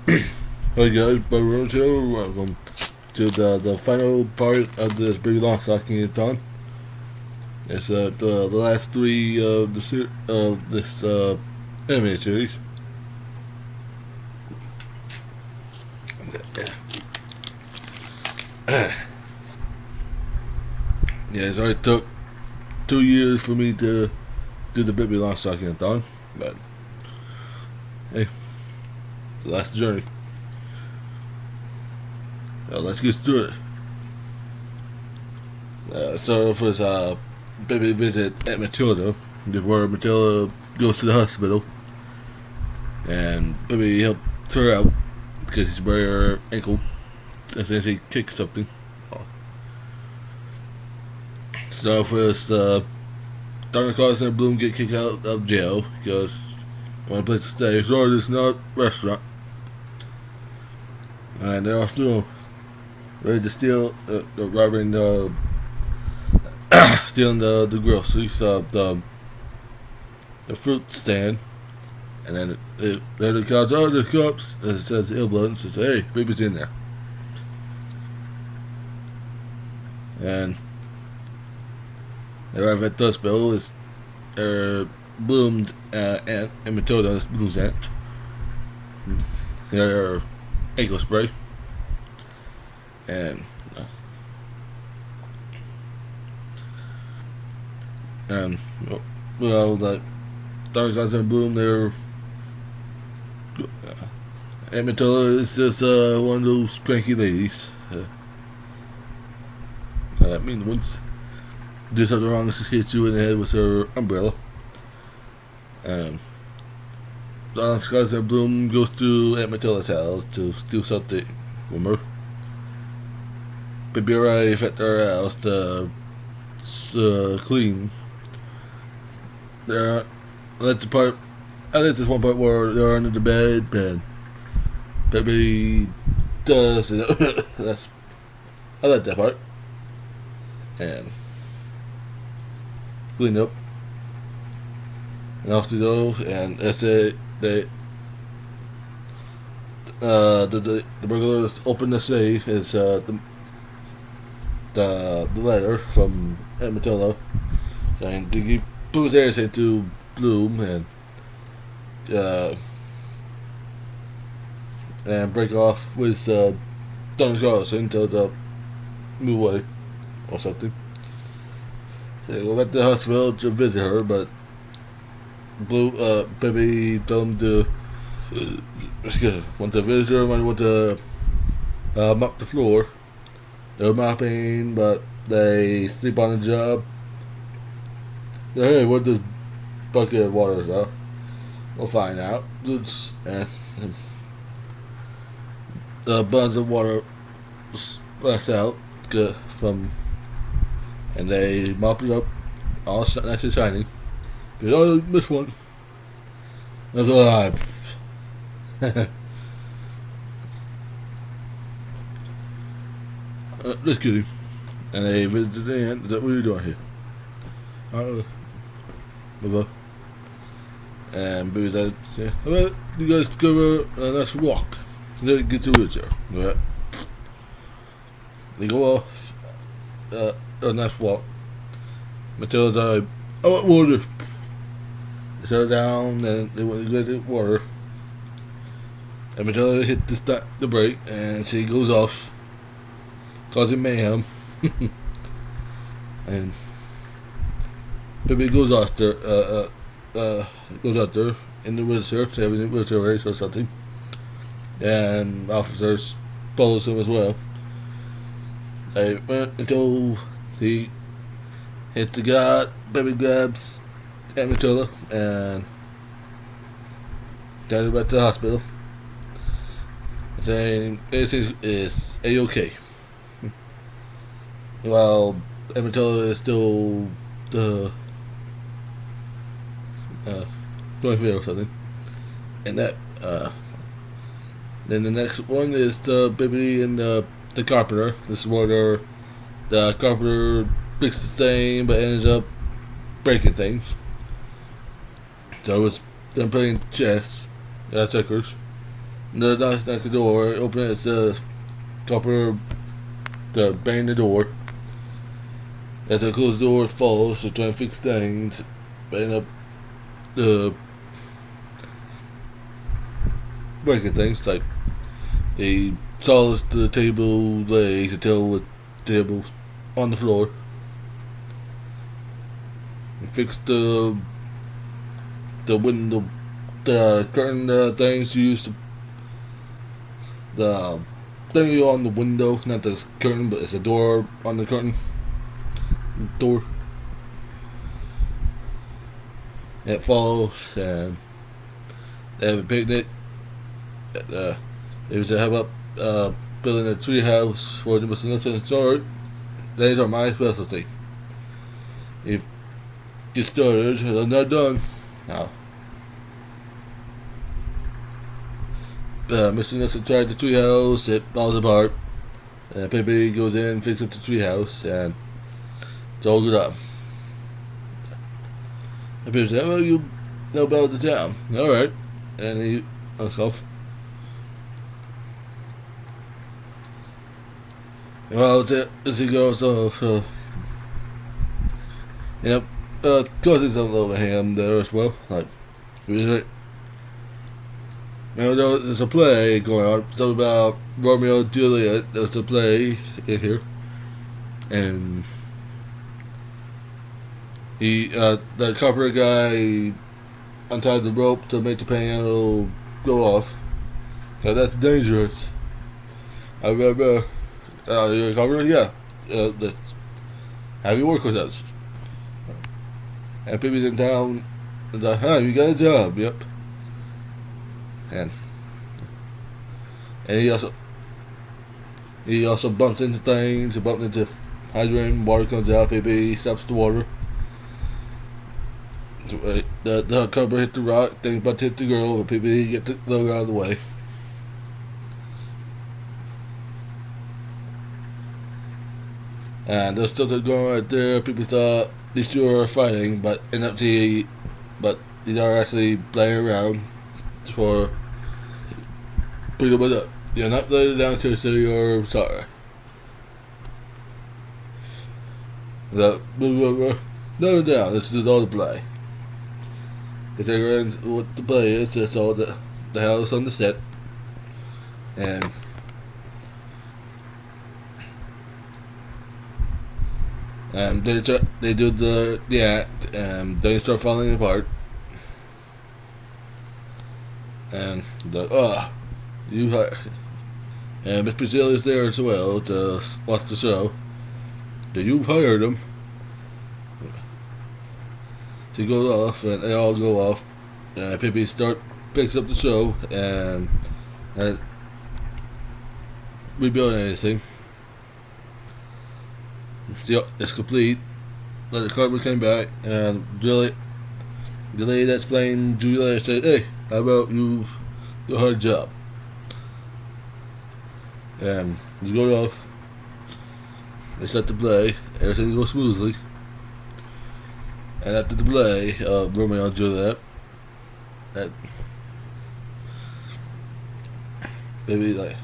Hey guys, Rose here. Welcome to the final part of this Pippi Longstocking thon. It's the last three of this anime series. Yeah, it's already took 2 years for me to do the Pippi Longstocking thon, but hey, the last journey. Let's get to it. So first, Pippi visit Aunt Matilda, where Matilda goes to the hospital, and Pippi helps her out because she's breaking her ankle, and then she kicks something. So first, Dr. Claus and Bloom get kicked out of jail because one place to stay. So it's not a restaurant, and they're all still ready to steal, robbing stealing the groceries, the fruit stand, and then the cops, the cops, and it says ill blood, and says, hey, baby's in there. And they arrive at the hospital, it's Bloom's aunt, and Matilda's Bloom's aunt. Their ankle spray. And like Dr. Claus and Bloom, they're Aunt Matilda is just one of those cranky ladies. Mean ones. Do something wrong, she hits you in the head with her umbrella. Dr. Claus and Bloom goes to Aunt Matilda's house to steal something from her. Pippi arrives at their house to clean. That's this one part where they're under the bed, and Pippi does. I like that part. And clean up, and off to go. And that's it. The burglars open the safe. Is the letter from Aunt Matilda saying to give Boo's everything to Bloom and break off with Don Carlson to the move away or something. So they go back to the hospital to visit her, but Pippi told them to want to visit her, want to mop the floor. They're mopping, but they sleep on the job. Hey, what does bucket of water is? We'll find out. And the buns of water splash out from, and they mop it up, all nice and shiny. Oh, this one. That's all right. Just kidding. And they visited the aunt. Is that what you're doing here? Bye-bye. And Baby said, yeah, how about you guys go a nice walk? Then get to the wheelchair. Alright. They go off a nice walk. Matilda's like, I want water. They settle down and they want to get water. And Matilda hit the brake and she goes off, causing mayhem. And Pippi goes out there in the wheelchair, having a wheelchair race or something. And officers follows him as well. They went until he hits the guy. Pippi grabs Aunt Matilda and got her back to the hospital, saying everything is A-OK. While Aunt Matilda is still the 25th or something. And that then the next one is the Pippi and the carpenter. This is where the carpenter fixes the thing but ends up breaking things. So it was them playing chess, checkers, The knock at the door, open it, it's the copper to bang the door. As I close the door, it falls, so trying to fix things, bang up the breaking things, like he saws the table legs until the table on the floor. He fixed the window, the curtain things used to the thing on the window, not the curtain, but it's a door on the curtain door. It falls, and they have a picnic. They was to have up building a tree house for the Mr. Nelson start. These are my specialty. If get started, I'm not done. Now, Mr. Nelson tried the tree house. It falls apart. Pippi goes in and fixes the tree house, and it's all good up. And Pippi said, "Well, you know about the town, all right?" And he looks off. Well, as he goes off, cousins don't love him there as well. Like, there's a play going on. Something about Romeo and Juliet. There's a play in here, and the copper guy untied the rope to make the piano go off. So that's dangerous. I remember. You're a copper? Yeah. Have you work with us? And Pippi's in town. And like, you got a job? Yep. And he also bumps into things. He bumps into hydrant. Water comes out. Pippi stops the water. The copper hit the rock. Things about to hit the girl. But Pippi gets the girl out of the way. And there's still going right there. People thought these two are fighting, but these are actually playing around for pick up up. You're not letting it down to say you're sorry. No doubt, this is all the play. If they learn what the play is, it's all the house on the set. And they do the act, and they start falling apart. And and Miss Brazilia's there as well to watch the show. You've hired him. She goes off, and they all go off. And Pippi picks up the show and rebuild anything. It's complete. The carpet came back, and the lady that's playing Julia said, "Hey, how about you do a hard job?" And you go off. They start to play. Everything goes smoothly. And after the play, Romeo and Juliet, that maybe like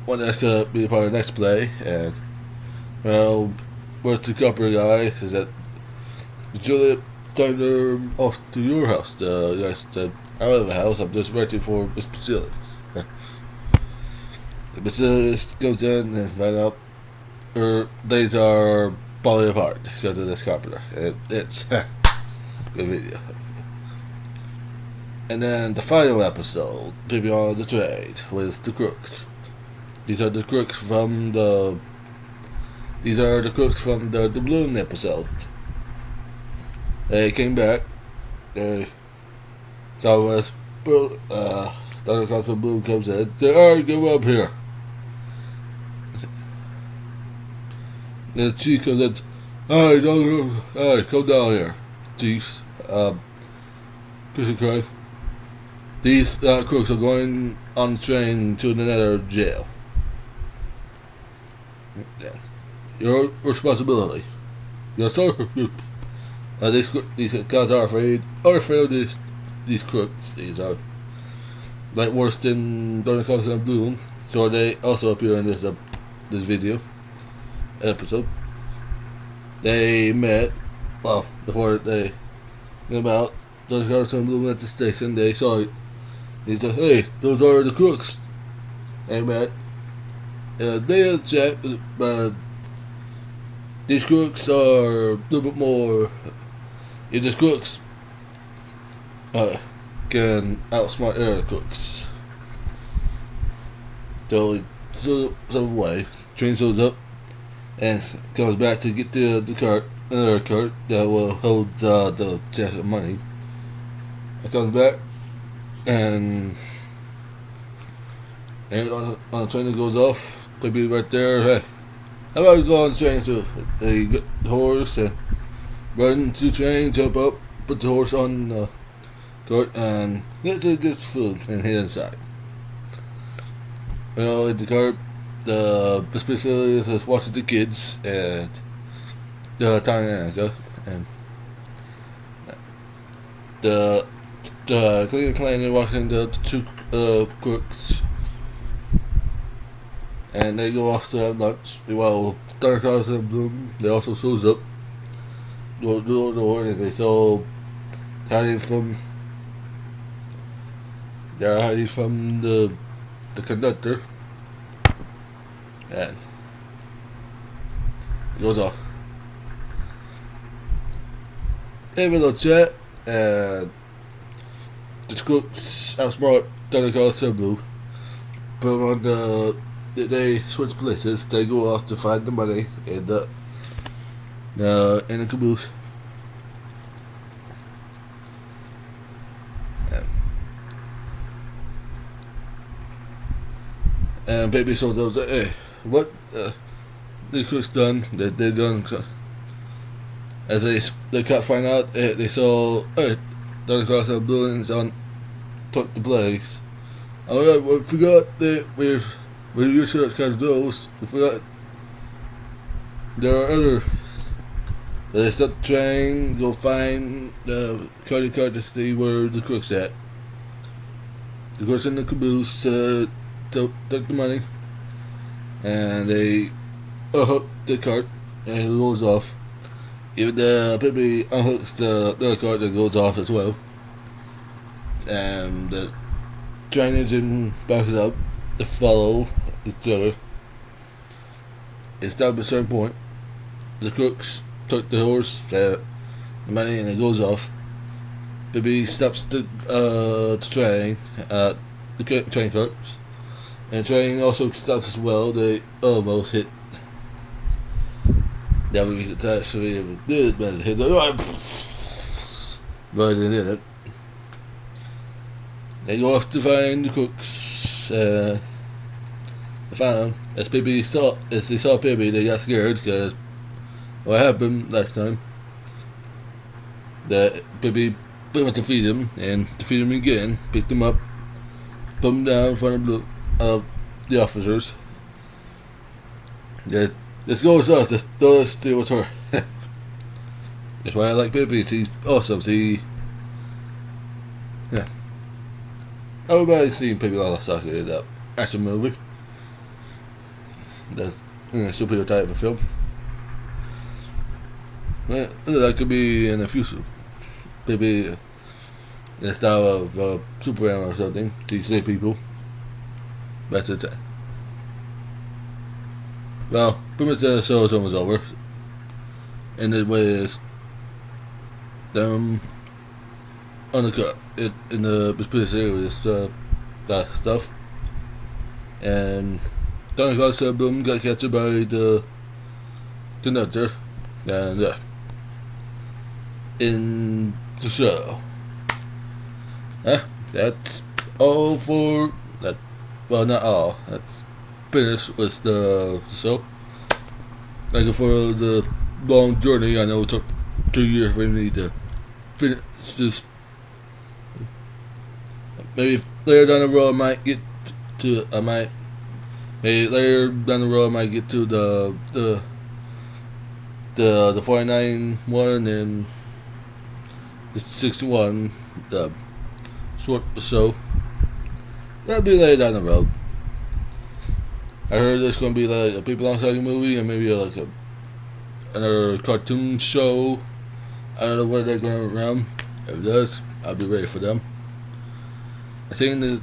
wanted us to be a part of the next play, and well, where's the copper guy? Says that Juliet turned her off to your house. The guy said, "I don't have a house. I'm just waiting for Miss Bacillus." The Bacillus goes in and finds out her days are falling apart because of this carpenter. It's good video. And then the final episode, Pippi on the Trade, was the crooks. These are the crooks from the balloon episode. They came back. They saw us. Thunder Castle Balloon comes in. Say, "Alright, go up here." And the chief comes in. Alright, come down here, chiefs. Christian Christ. These crooks are going on the train to another jail. Yeah. Your responsibility. Yes, sir. These guys are afraid of these crooks. These are like worse than Donald Carson and Bloom. So they also appear in this video episode. They met, well, before they came out, Donald Carson and Bloom at the station. They saw it. He said, "Hey, those are the crooks." They met. They had a chat, but these crooks are a little bit more. If these crooks can outsmart other crooks. So he some way, train shows up and comes back to get the cart, another cart that will hold the chest of money. It comes back and on the train that goes off, could be right there. Hey, how about we go on the train too? They get the horse and run to the train, jump up, put the horse on the cart, and get food and head inside. At the cart, the specialist is watching the kids and the tiny Annika, and the clean is watching the two cooks, and they go off to have lunch. Well, Dark House and Bloom, they also shows up. Door, and they saw hiding from. They're hiding from the conductor, and it goes off. They have a little chat, and the cooks outsmart Dark House and Blue. But on they switch places. They go off to find the money in the caboose. And Baby shows up and says, "Hey, what these crooks done? They done." As they can't find out, they saw Donald Cross and Blue on took the place. Oh yeah, we forgot that we used to catch those. We forgot there are other. So they stop the train, go find the card to see where the crooks at. The crooks in the caboose took the money, and they unhook the cart, and it goes off. Even the Pippi unhooks the other cart that goes off as well, and the train engine backs up to follow each other. It stopped at a certain point. The crooks took the horse, the money, and it goes off. Pippi stops the train, the train carts. And the train also stops as well. They almost hit. That would be the time so it was good, but it hit right in it. They go off to find the cooks. They found them. As they saw Pippi, they got scared because what happened last time. That Pippi pretty much defeated him and defeated him again. Picked him up, put him down in front of the officers. Yeah, this goes us. This was her. That's why I like Pippi. She's awesome. Yeah. Everybody's seen Pippi Longstocking, that action movie. That's a superhero type of film. Yeah, that could be in the future. Pippi in the style of Superman or something to save people. That's it. Well, pretty much the show is almost over. And it was them undercut it in the Pippi series that stuff. And Donald Cross Boom got captured by the conductor, and in the show. That's all for that. Well, not all. That's finished with the show. Thank you for the long journey. I know it took 2 years for me to finish this. Maybe later down the road I might get to. Maybe later down the road I might get to the 49 one and the 61 the short show. That'll be later down the road. I heard there's gonna be like a Pippi Longstocking movie and maybe like another cartoon show. I don't know where they're gonna run. If it does, I'll be ready for them. I seen the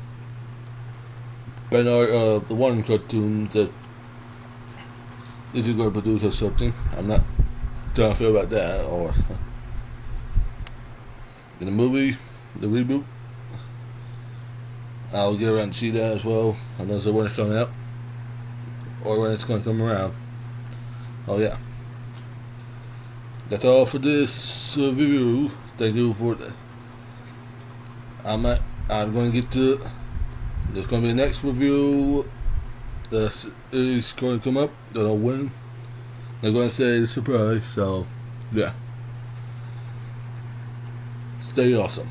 Bernard, the one cartoon that is he gonna produce or something. I'm not trying to feel about that or in the movie, the reboot. I'll get around to see that as well. I know when it's coming out or when it's going to come around. Oh yeah, that's all for this review. Thank you for that. I'm going to get to. There's going to be a next review. That is going to come up. Don't know when. They're going to say the surprise. So yeah, stay awesome.